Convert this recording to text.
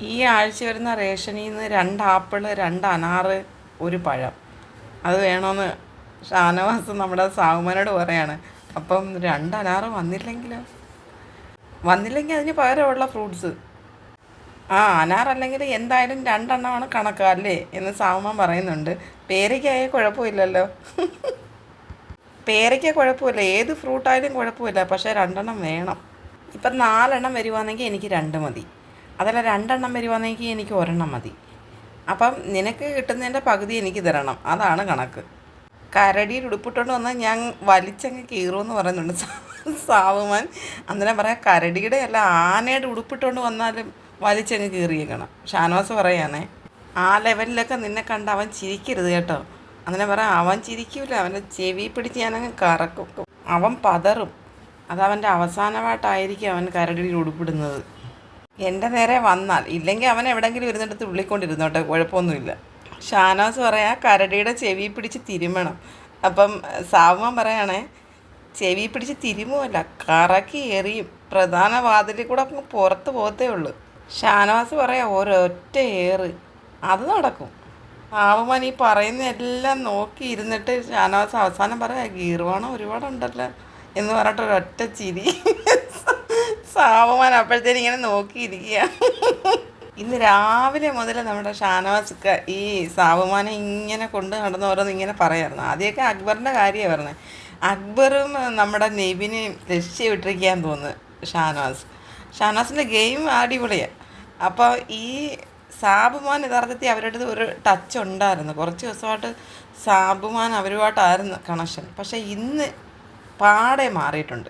ഈ ആഴ്ച വരുന്ന റേഷനിൽ നിന്ന് 2 ആപ്പിള്, 2 അനാറ്, ഒരു പഴം അത് വേണമെന്ന് ഷാനവാസ് നമ്മുടെ സാവുമാനോട് പറയാണ്. അപ്പം 2 അനാറ് വന്നില്ലെങ്കിൽ അതിന് പകരമുള്ള ഫ്രൂട്ട്സ് അനാറല്ലെങ്കിൽ എന്തായാലും 2 എണ്ണമാണ് കണക്കല്ലേ എന്ന് സാവുമാൻ പറയുന്നുണ്ട്. പേരയ്ക്കായാൽ കുഴപ്പമില്ലല്ലോ. പേരയ്ക്ക കുഴപ്പമില്ല, ഏത് ഫ്രൂട്ടായാലും കുഴപ്പമില്ല, പക്ഷേ 2 എണ്ണം വേണം. ഇപ്പം 4 എണ്ണം വരുവാണെങ്കിൽ എനിക്ക് 2 മതി. അതല്ല 2 എണ്ണം വരുവാണെങ്കിൽ എനിക്ക് 1 എണ്ണം മതി. അപ്പം നിനക്ക് കിട്ടുന്നതിൻ്റെ പകുതി എനിക്ക് തരണം, അതാണ് കണക്ക്. കരടിയിൽ ഉടുപ്പിട്ടുകൊണ്ട് വന്നാൽ ഞാൻ വലിച്ചങ്ങ് കീറുമെന്ന് പറയുന്നുണ്ട് സാവുമാൻ. അന്നേരം പറയാം, കരടിയുടെ അല്ല ആനയുടെ ഉടുപ്പിട്ടുകൊണ്ട് വന്നാലും വലിച്ചങ്ങ് കീറിയേക്കണം. ഷാനവാസ് പറയാനേ, ആ ലെവലിലൊക്കെ നിന്നെ കണ്ട് അവൻ ചിരിക്കരുത് കേട്ടോ. അങ്ങനെ പറയാം, അവൻ ചിരിക്കൂല, അവൻ്റെ ചെവി പിടിച്ച് ഞാനങ്ങ് കറക്കും. അവൻ പതറും. അതവൻ്റെ അവസാനമായിട്ടായിരിക്കും അവൻ കരടിയിൽ ഉടുപ്പിടുന്നത്. എൻ്റെ നേരെ വന്നാൽ, ഇല്ലെങ്കിൽ അവൻ എവിടെയെങ്കിലും ഇരുന്നിടത്ത് ഉള്ളിക്കൊണ്ടിരുന്നോട്ടെ, കുഴപ്പമൊന്നുമില്ല. ഷാനവാസ് പറയാ, കരടിയുടെ ചെവി പിടിച്ച് തിരുമണം. അപ്പം സാവുമാൻ പറയാണേ, ചെവി പിടിച്ച് തിരുമുമല്ല, കറക്കി എറിയും, പ്രധാന വാതിലിൽ കൂടെ അങ്ങ് പുറത്ത് പോകത്തേ ഉള്ളൂ. ഷാനവാസ് പറയാം, ഒരൊറ്റ ഏറ്, അത് നടക്കും. സാവുമാൻ ഈ പറയുന്ന എല്ലാം നോക്കി ഇരുന്നിട്ട് ഷാനവാസ് അവസാനം പറയാം, ഗീർവാണം ഒരുപാടുണ്ടല്ലോ എന്ന് പറഞ്ഞിട്ട് ഒരൊറ്റ ചിരി. സാവുമാൻ അപ്പോഴത്തേനും ഇങ്ങനെ നോക്കിയിരിക്കുക. ഇന്ന് രാവിലെ മുതൽ നമ്മുടെ ഷാനവാസ് ഈ സാവുമാനെ ഇങ്ങനെ കൊണ്ട് നടന്ന് ഓരോന്ന് ഇങ്ങനെ പറയായിരുന്നു. ആദ്യമൊക്കെ അക്ബറിൻ്റെ കാര്യമാണ് പറഞ്ഞത്. അക്ബറും നമ്മുടെ നെവിനെയും രക്ഷവിട്ടിരിക്കാൻ തോന്നുന്നു ഷാനവാസിൻ്റെ ഗെയിം അടിപൊളിയാണ്. അപ്പോൾ ഈ സാബുമാൻ യഥാർത്ഥത്തിൽ അവരുടെ അടുത്ത് ഒരു ടച്ച് ഉണ്ടായിരുന്നു. കുറച്ച് ദിവസമായിട്ട് സാബുമാൻ അവരുമായിട്ടായിരുന്നു കണക്ഷൻ. പക്ഷേ ഇന്ന് പാടെ മാറിയിട്ടുണ്ട്.